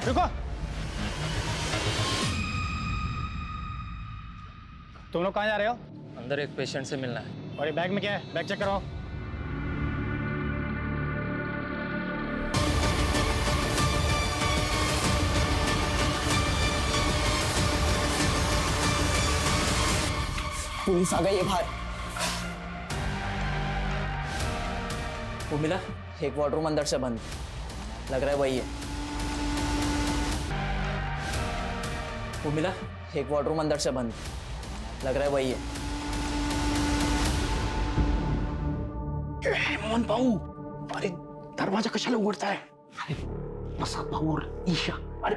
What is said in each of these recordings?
रुको। तुम लोग कहाँ जा रहे हो? अंदर एक पेशेंट से मिलना है। और ये बैग में क्या है? बैग चेक करो। पुलिस आ गई है बाहर। वो मिला? एक वार्डरूम अंदर से बंद, लग रहा है वही है। वो मिला? एक वार्डरूम अंदर से बंद, लग रहा है वही है। मोहन भाऊ, अरे दरवाजा कशाला उघडताय? अरे प्रसाद भाऊ और ईशा, अरे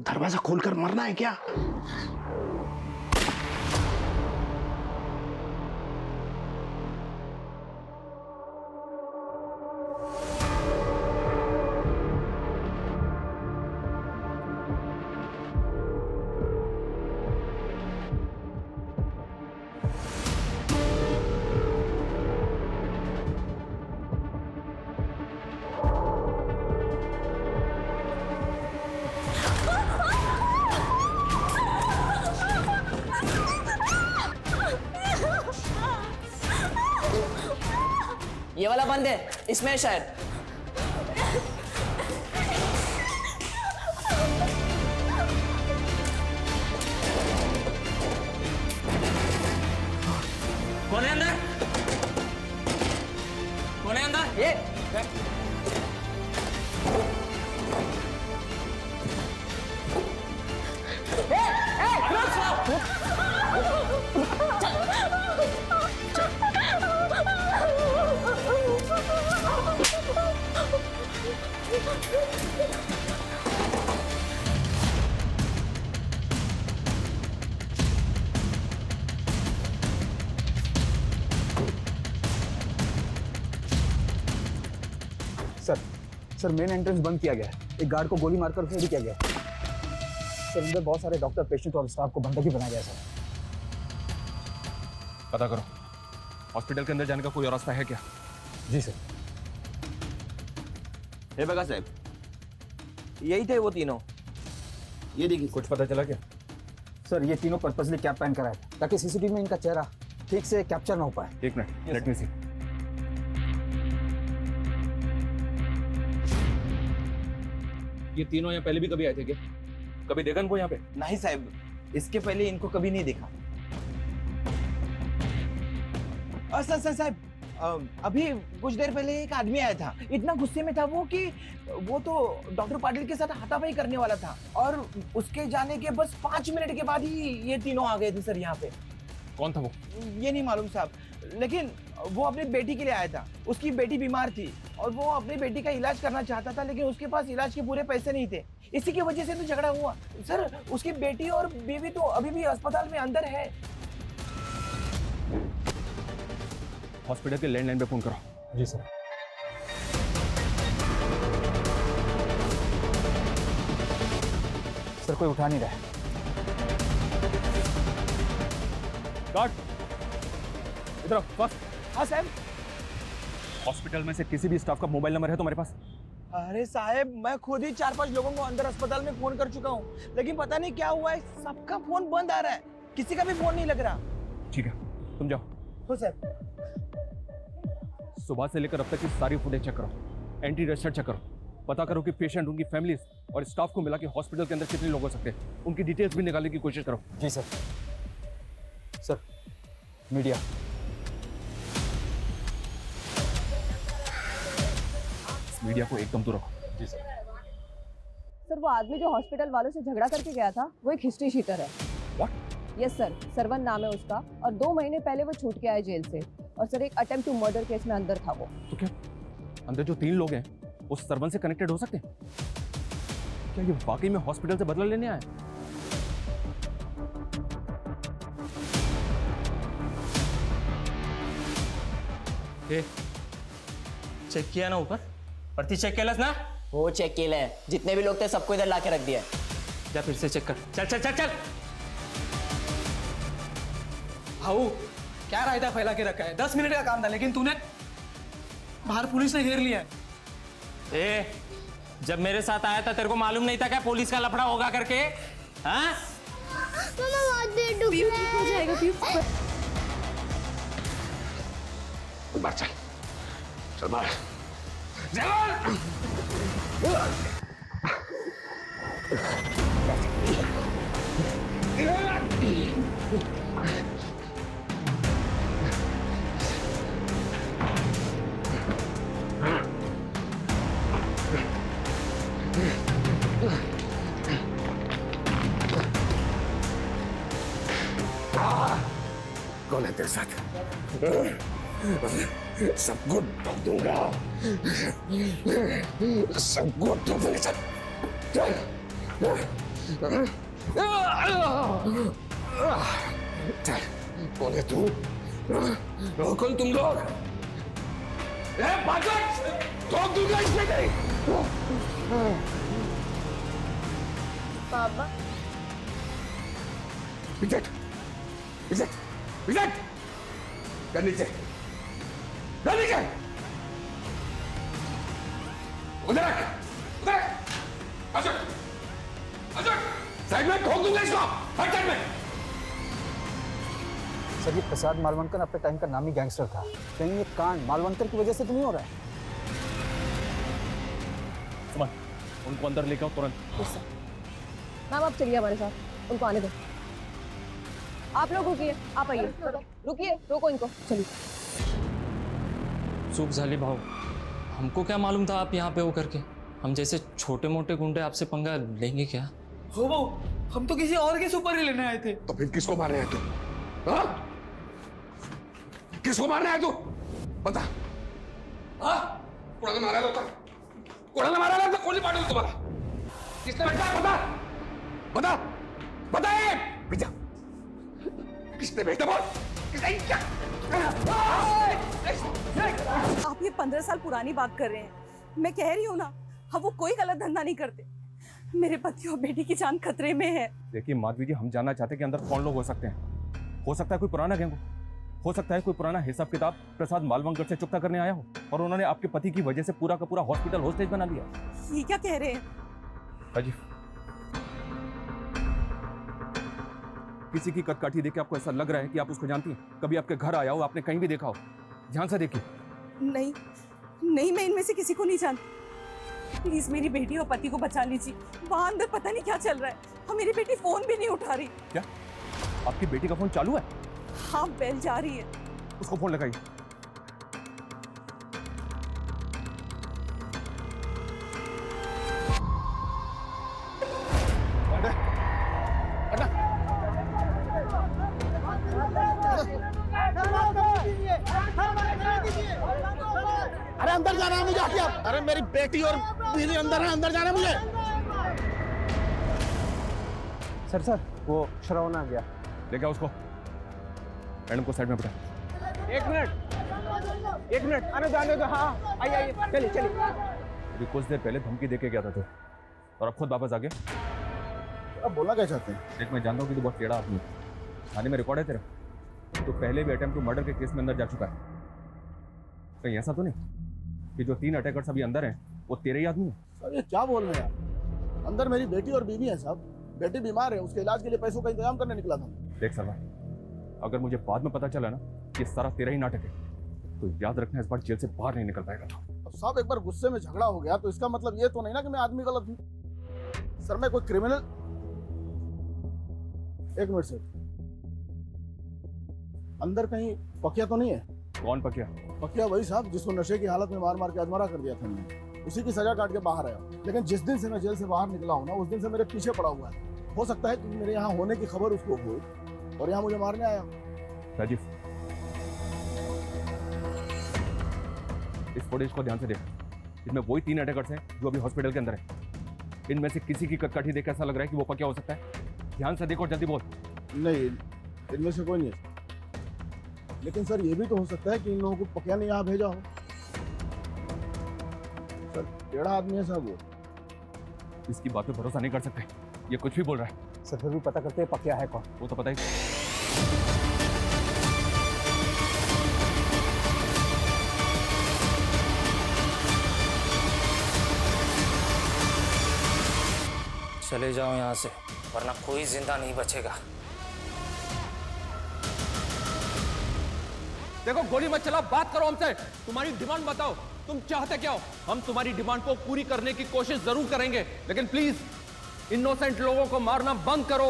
दरवाजा खोलकर मरना है क्या? ये वाला बंद है, इसमें है शायद। कौन है अंदर? कौन है अंदर? ये सर मेन एंट्रेंस बंद किया गया है। एक गार्ड को गोली मारकर उसमें भी किया गया। सर अंदर बहुत सारे डॉक्टर, पेशेंट और स्टाफ को बंधक बनाया गया। सर पता करो हॉस्पिटल के अंदर जाने का कोई रास्ता है क्या? जी सर। हे बगा साहब, यही थे वो तीनों। ये देखिए, कुछ पता चला क्या? सर ये तीनों पर्पसली कैप पहन कर आए थे ताकि सीसीटीवी में इनका चेहरा ठीक से कैप्चर ना हो पाए। एक मिनट, लेट मी सी। ये तीनों यहाँ पहले भी कभी आए थे क्या? कभी देखा इनको यहाँ पे? नहीं साहब, इसके पहले इनको कभी नहीं देखा। सर साहब, अभी कुछ देर पहले एक आदमी आया था। इतना गुस्से में था वो कि वो तो डॉक्टर पाटिल के साथ हाथापाई करने वाला था, और उसके जाने के बस 5 मिनट के बाद ही ये तीनों आ गए थे सर यहाँ पे। कौन था वो? ये नहीं मालूम साहब, लेकिन वो अपनी बेटी के लिए आया था। उसकी बेटी बीमार थी और वो अपनी बेटी का इलाज करना चाहता था, लेकिन उसके पास इलाज के पूरे पैसे नहीं थे। इसी की वजह से तो झगड़ा हुआ सर। उसकी बेटी और बीवी तो अभी भी अस्पताल में अंदर है। हॉस्पिटल के लैंडलाइन पे फोन करो। जी सर। सर कोई उठा नहीं रहा है। गार्ड इधर आओ, फास्ट। हाँ साहब। हॉस्पिटल में से किसी भी स्टाफ का मोबाइल नंबर है तुम्हारे पास? अरे साहब, मैं खुद ही 4-5 लोगों को अंदर अस्पताल में फोन कर चुका हूँ, लेकिन पता नहीं क्या हुआ है, सबका फोन बंद आ रहा है। किसी का भी फोन नहीं लग रहा। ठीक है, तुम जाओ। हो सर। सुबह से लेकर अब तक की सारी फुटेज चेक करो, एंटी रजिस्टर चेक करो, पता करो कि पेशेंट, उनकी फैमिलीज और स्टाफ को मिला के हॉस्पिटल के अंदर कितने लोग हो सकते हैं, उनकी डिटेल्स भी निकालने की कोशिश करो। जी सर। Sir media. मीडिया को एकदम दूर रखो। जी सर। सर वो आदमी जो हॉस्पिटल वालों से झगड़ा करके गया था, वो एक हिस्ट्री शीटर है। What? यस सर, सरवन नाम है उसका, और 2 महीने पहले वो छूट के आया जेल से, और सर एक अटेम्प्ट टू मर्डर केस में अंदर था वो। तो क्या अंदर जो 3 लोग हैं वो सरवन से कनेक्टेड हो सकते हैं? क्या ये वाकई में हॉस्पिटल से बदला लेने आए? चेक किया ना ऊपर? प्रति चेक केलस ना? वो चेक किया है, जितने भी लोग थे सबको इधर लाके रख दिया है। जा फिर से चेक कर। चल चल चल चल। भाऊ क्या रायता फैला के रखा है? 10 मिनट का काम था, लेकिन तूने बाहर पुलिस ने घेर लिया है। जब मेरे साथ आया था तेरे को मालूम नहीं था क्या पुलिस का लफड़ा होगा करके? हाँ? मामा बहुत देर डूब रहा है। हो जाएगा पीयू। बाहर चल, चल बाहर। कौन है तेरे साथ? सबको ठोक दूंगा, सबको ठोक दूंगा। चल चल, कौन है तू? कौन तुम लोग? ठोक दूंगा इसमें नहीं। पापा विजट, विजट, विजट, कर नीचे, कर नीचे, उधर रख, उधर रख, अशोक, अशोक, साइड में ठोक दूंगा इसको, हट साइड में। सर ये प्रसाद मालवणकर अपने टाइम का नामी गैंगस्टर था। कहीं ये कांड मालवणकर की वजह से तो नहीं हो रहा है? सुमन, उनको अंदर लेके आओ तुरंत। मैम आप चलिए हमारे साथ, उनको आने दो। आप लोग रुकिए, आप आइए। रुकिए, रोको इनको, चलिए। चूक झाली भाऊ, हमको क्या मालूम था आप यहाँ पे हो करके? हम जैसे छोटे मोटे गुंडे आपसे पंगा लेंगे क्या? हो वो, हम तो किसी और के सुपर ही लेने आए थे। तो फिर किसको मारने आया तू? हाँ? किसको मारने आया तू? बता। हाँ? कुड़ाने मारा था? कुड़ाने मारा था? कौन मारा तुम्हारा? किसने भेजा? बता, बता, बता ये! भेजा। किसने भेजा बोल? किसने क्या? आप ये 15 साल पुरानी बात कर रहे हैं। मैं कह रही हूँ ना, हम वो कोई गलत धंधा नहीं करते। मेरे पति और बेटी की जान खतरे में है। देखिए माधवी जी, हम जानना चाहते हैं कि अंदर कौन लोग हो सकते हैं। हो सकता है कोई पुराना गैंग हो सकता है कोई पुराना हिसाब किताब प्रसाद मालवणकर से चुकता करने आया हो और उन्होंने आपके पति की वजह से पूरा का पूरा हॉस्पिटल होस्टेज बना लिया। ये क्या कह रहे हैं? अजी, किसी की कटकाठी देख के आपको ऐसा लग रहा है कि आप उसको जानती हैं? कभी आपके घर आया हो, आपने कहीं भी देखा हो? ध्यान से देखिए। नहीं नहीं, मैं इनमें से किसी को नहीं जानती। प्लीज मेरी बेटी और पति को बचा लीजिए। वहां अंदर पता नहीं क्या चल रहा है और मेरी बेटी फोन भी नहीं उठा रही। क्या आपकी बेटी का फोन चालू है? हाँ, बेल जा रही है। उसको फोन लगाइए। अरे अंदर जाना है मुझे, आके आप। अरे मेरी बेटी और बीवी अंदर है, अंदर जाना है मुझे। सर वो श्रवण आ गया। लेके आओ उसको। मैडम को साइड में बिठा। एक मिनट, आने दो। हाँ, आइए, चलिए। अभी कुछ देर पहले धमकी देके गया था तू और अब खुद वापस आ गया। अब बोलना क्या चाहते हैं? देख, मैं जानता हूँ कि तू बहुत टेढ़ा आदमी है। थाने में रिकॉर्ड है तेरा। तो पहले भी अटेम्प्ट टू मर्डर के केस में अंदर जा चुका है। कहीं ऐसा तो नहीं कि जो 3 अटैकर्स अभी अंदर हैं वो तेरे ही आदमी है? सर ये क्या बोल रहे हैं आप? अंदर मेरी बेटी और बीवी है साहब। बेटी बीमार है, उसके इलाज के लिए पैसों का इंतजाम करने निकला था। देख सरवा, अगर मुझे बाद में पता चला ना कि ये सारा तेरा ही नाटक है तो याद रखना, इस बार जेल से बाहर नहीं निकल पाएगा तो। अब साहब एक बार गुस्से में झगड़ा हो गया तो इसका मतलब ये तो नहीं ना कि मैं आदमी गलत हूँ। सर मैं कोई क्रिमिनल। एक मिनट सर, अंदर कहीं पकिया तो नहीं है? कौन पकिया? पकिया वही साहब जिसको नशे की हालत में मार मार के अधमरा कर दिया था मैंने। उसी की सजा काट के बाहर आया। लेकिन जिस दिन से मैं जेल से बाहर निकला हूँ ना, उस दिन से मेरे पीछे पड़ा हुआ है। हो सकता है कि मेरे यहाँ होने की खबर उसको हो और यहाँ मुझे मारने आया। राजीव, इस फुटेज को ध्यान से देख। इसमें वही 3 अटैकर्स हैं जो अभी हॉस्पिटल के अंदर है। इनमें से किसी की कटकाठी देख ऐसा लग रहा है कि वो पकिया हो सकता है। ध्यान से देखो और जल्दी बोल। नहीं, इनमें से कोई नहीं है। लेकिन सर ये भी तो हो सकता है कि इन लोगों को पकिया ने यहाँ भेजा हो। सर टेढ़ा आदमी है साहब वो। इसकी बात पे भरोसा नहीं कर सकते, ये कुछ भी बोल रहा है। सर फिर भी पता करते हैं पकिया है कौन। वो तो पता ही। चले जाओ यहाँ से, वरना कोई जिंदा नहीं बचेगा। देखो गोली मत चलाओ, बात करो हमसे। तुम्हारी डिमांड बताओ, तुम चाहते क्या हो? हम तुम्हारी डिमांड को पूरी करने की कोशिश जरूर करेंगे, लेकिन प्लीज इनोसेंट लोगों को मारना बंद करो।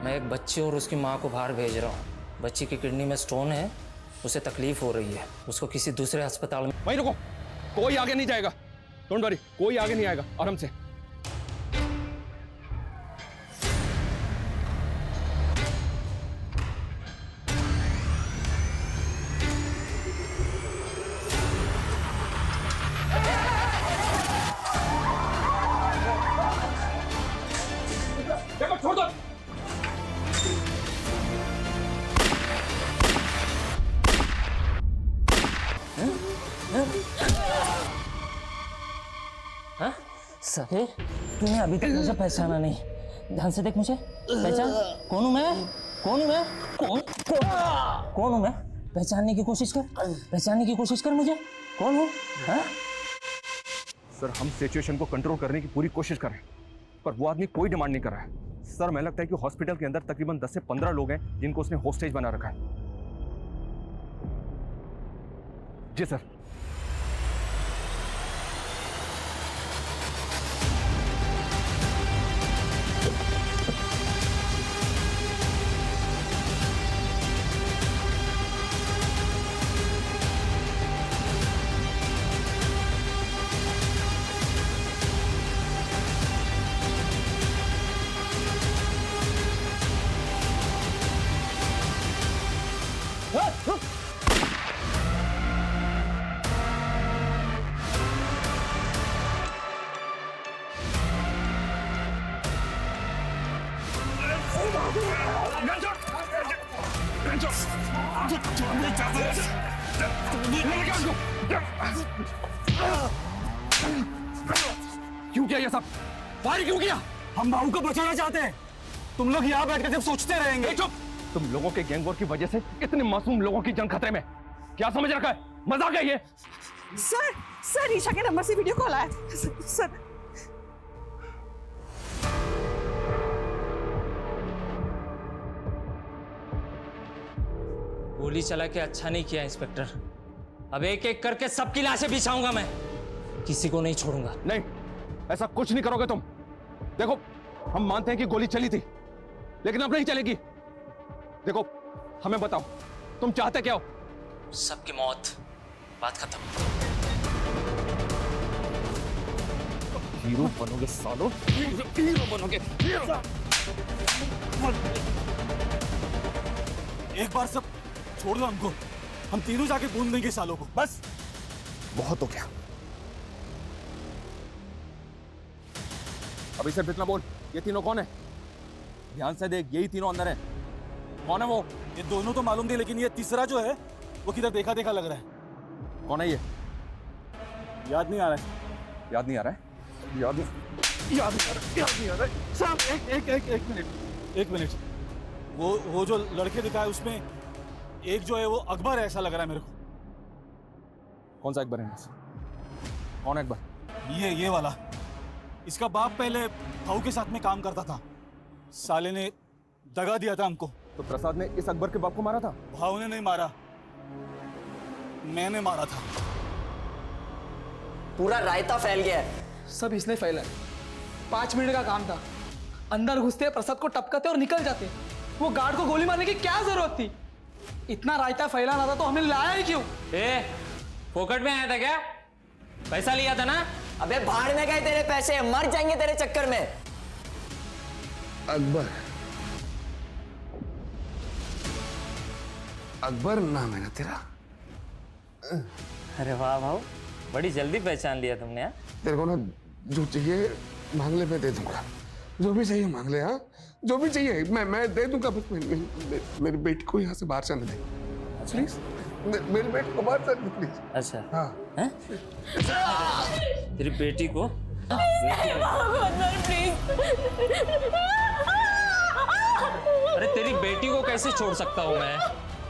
मैं एक बच्चे और उसकी माँ को बाहर भेज रहा हूँ। बच्ची की किडनी में स्टोन है, उसे तकलीफ हो रही है, उसको किसी दूसरे अस्पताल में। वहीं रुको, कोई आगे नहीं जाएगा। डोंट वरी, कोई आगे नहीं आएगा, आराम से। देखो छोड़ दो। हाँ? सके, तूने अभी तक मुझे पहचाना नहीं। ध्यान से देख मुझे, पहचान। कौन हूँ मैं? कौन हूँ मैं? कौन हूँ मैं? पहचानने की कोशिश कर, पहचानने की कोशिश कर मुझे। कौन हूँ? हाँ? सर, हम सिचुएशन को कंट्रोल करने की पूरी कोशिश कर रहे हैं, पर वो आदमी कोई डिमांड नहीं कर रहा है। सर, मैं लगता है कि हॉस्पिटल के अंदर तकरीबन 10 से 15 लोग हैं जिनको उसने होस्टेज बना रखा है। जी सर। क्यों किया ये सब? फायर क्यों किया? हम बाबू को बचाना चाहते हैं। तुम लोग यहाँ बैठकर सिर्फ सोचते रहेंगे। चुप! तुम लोगों के गैंग वॉर की वजह से इतने मासूम लोगों की जान खतरे में। क्या समझ रखा है? मजाक है ये? सर ईशा के नंबर से वीडियो कॉल आया। सर गोली चला के अच्छा नहीं किया इंस्पेक्टर। अब एक एक करके सबकी लाशें बिछाऊंगा मैं, किसी को नहीं छोड़ूंगा। नहीं, ऐसा कुछ नहीं करोगे तुम। देखो, हम मानते हैं कि गोली चली थी, लेकिन अब नहीं चलेगी। देखो, हमें बताओ, तुम चाहते क्या हो? सबकी मौत, बात खत्म। हीरो बनोगे सालो, हीरो बनोगे। एक बार सब छोड़ दो हमको, हम तीनों जाके ढूंढ देंगे सालों को। बस बहुत हो गया। अभी सिर्फ इतना बोल, ये तीनों कौन है? ध्यान से देख, यही तीनों अंदर है। कौन है वो? ये दोनों तो मालूम थे, लेकिन ये तीसरा जो है वो किधर देखा देखा लग रहा है। कौन है ये? याद नहीं आ रहा है। याद नहीं आ रहा है? याद नहीं आ रहा है। साहब एक मिनट। वो जो लड़के दिखा है उसमें एक जो है वो अकबर है, ऐसा लग रहा है मेरे को। कौन सा अकबर है? कौन है अकबर? ये वाला। इसका बाप पहले भाऊ के साथ में काम करता था। साले ने दगा दिया था हमको। तो प्रसाद ने इस अकबर के बाप को मारा था? भाऊ ने नहीं मारा, मैंने मारा था। पूरा रायता फैल गया है। सब इसने फैला है। 5 मिनट का काम था। अंदर घुसते, प्रसाद को टपकाते और निकल जाते। वो गार्ड को गोली मारने की क्या जरूरत थी? इतना रायता फैलाना था तो हमने लाया ही क्यों? फोकट में आया था क्या? पैसा लिया था ना? अबे भाड़ में गए तेरे पैसे, मर जाएंगे तेरे चक्कर में। अकबर नाम है ना तेरा? अरे वाह भाऊ, बड़ी जल्दी पहचान लिया तुमने। हाँ, तेरे को ना जो चाहिए मांग ले, मैं दे दूंगा। जो भी चाहिए मांग ले। हाँ, जो भी चाहिए मैं दे दूंगा। बस मेरी बेटी को यहाँ से बाहर जाने दे प्लीज। मेरी बेटी को बाहर जाने दे प्लीज। अच्छा। हाँ। हैं? तेरी बेटी को? अरे तेरी बेटी को कैसे छोड़ सकता हूँ मैं?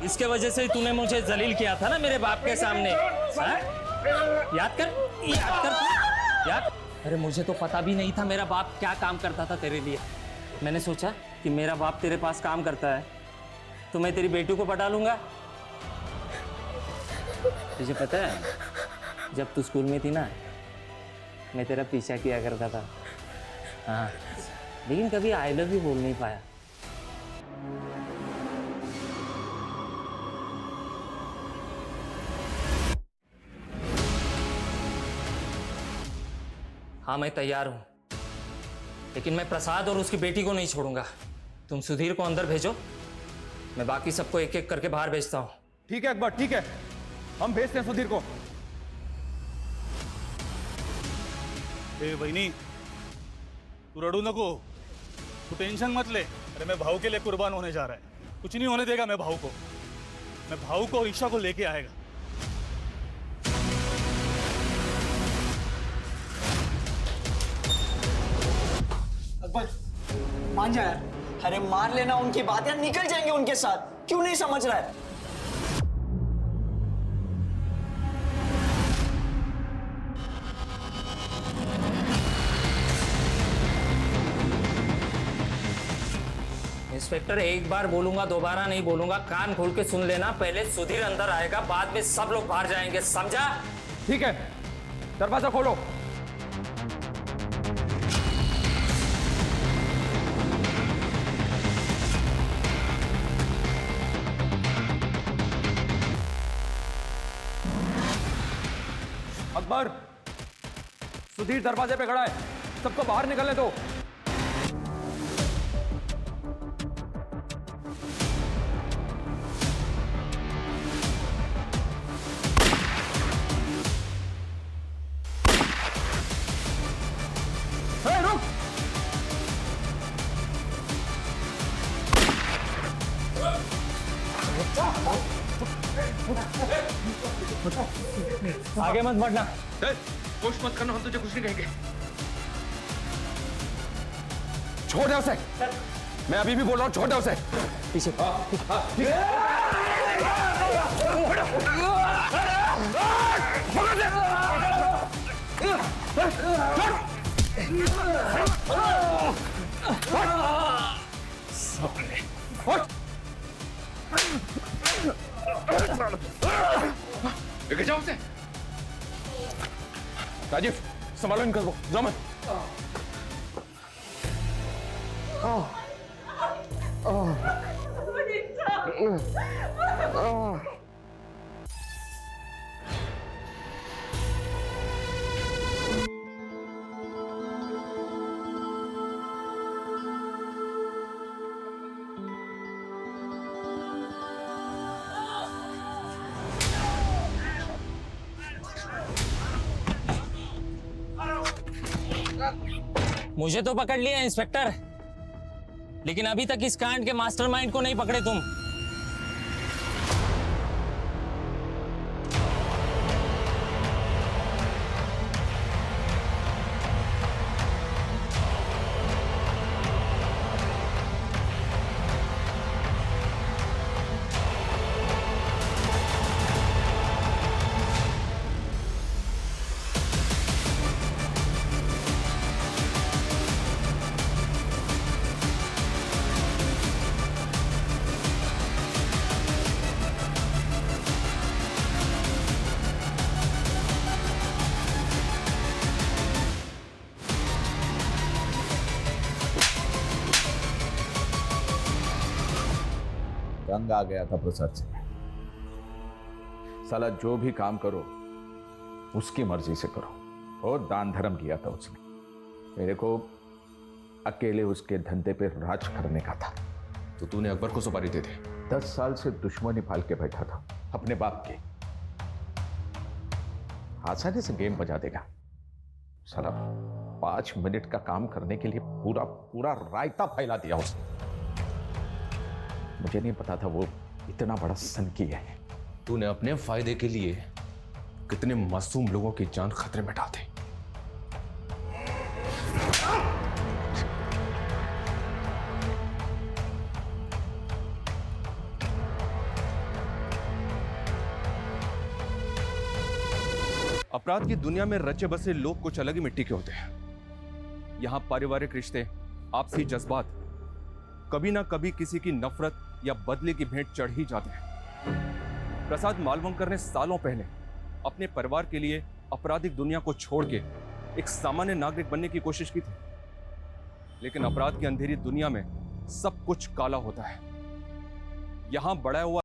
इसके वजह से तूने मुझे जलील किया था ना मेरे बाप के सामने। याद कर, याद कर, याद। अरे मुझे तो पता भी नहीं था मेरा बाप क्या काम करता था तेरे लिए। मैंने सोचा कि मेरा बाप तेरे पास काम करता है तो मैं तेरी बेटी को पटा लूंगा। तुझे पता है जब तू स्कूल में थी ना, मैं तेरा पीछा किया करता था। हाँ, लेकिन कभी आई लव यू बोल नहीं पाया। हाँ, मैं तैयार हूं, लेकिन मैं प्रसाद और उसकी बेटी को नहीं छोड़ूंगा। तुम सुधीर को अंदर भेजो, मैं बाकी सबको एक एक करके बाहर भेजता हूं। ठीक है अकबर, ठीक है, हम भेजते हैं सुधीर को। ए वहिनी, तू रड़ू नको, तू टेंशन मत ले। अरे मैं भाऊ के लिए कुर्बान होने जा रहा है, कुछ नहीं होने देगा मैं भाऊ को। मैं भाऊ को और ईशा को लेके आएगा। अकबर मान जा यार। अरे मान लेना उनकी बात यार, निकल जाएंगे उनके साथ। क्यों नहीं समझ रहा है? इंस्पेक्टर, एक बार बोलूंगा, दोबारा नहीं बोलूंगा, कान खोल के सुन लेना। पहले सुधीर अंदर आएगा, बाद में सब लोग बाहर जाएंगे, समझा? ठीक है, दरवाजा खोलो। अकबर, सुधीर दरवाजे पे खड़ा है, सबको बाहर निकलने दो। आगे मत बढ़ना। कोशिश मत करना, हम तुझे कुछ नहीं कहेंगे। छोड़ दे उसे, मैं अभी भी बोल रहा हूँ, छोड़ दे उसे। पीछे। लेके जाओ उसे। राजीव, संभालो इनको, जाओ मत। मुझे तो पकड़ लिया इंस्पेक्टर, लेकिन अभी तक इस कांड के मास्टरमाइंड को नहीं पकड़े तुम। तंग आ गया था प्रसाद से। साला जो भी काम करो उसकी मर्जी से करो। बहुत दान धर्म किया था उसने। मेरे को अकेले उसके धंधे पे राज करने का था। तो तूने अकबर को सुपारी दे दी? 10 साल से दुश्मनी पाल के बैठा था अपने बाप की। आसानी से गेम बजा देगा साला। 5 मिनट का काम करने के लिए पूरा पूरा रायता फैला दिया उसने। मुझे नहीं पता था वो इतना बड़ा सनकी है। तूने अपने फायदे के लिए कितने मासूम लोगों की जान खतरे में डाल दी। अपराध की दुनिया में रचे बसे लोग कुछ अलग ही मिट्टी के होते हैं। यहां पारिवारिक रिश्ते, आपसी जज्बात कभी ना कभी किसी की नफरत या बदले की भेंट चढ़ ही जाते हैं। प्रसाद मालवंकर ने सालों पहले अपने परिवार के लिए आपराधिक दुनिया को छोड़ के एक सामान्य नागरिक बनने की कोशिश की थी, लेकिन अपराध की अंधेरी दुनिया में सब कुछ काला होता है। यहां बढ़ा हुआ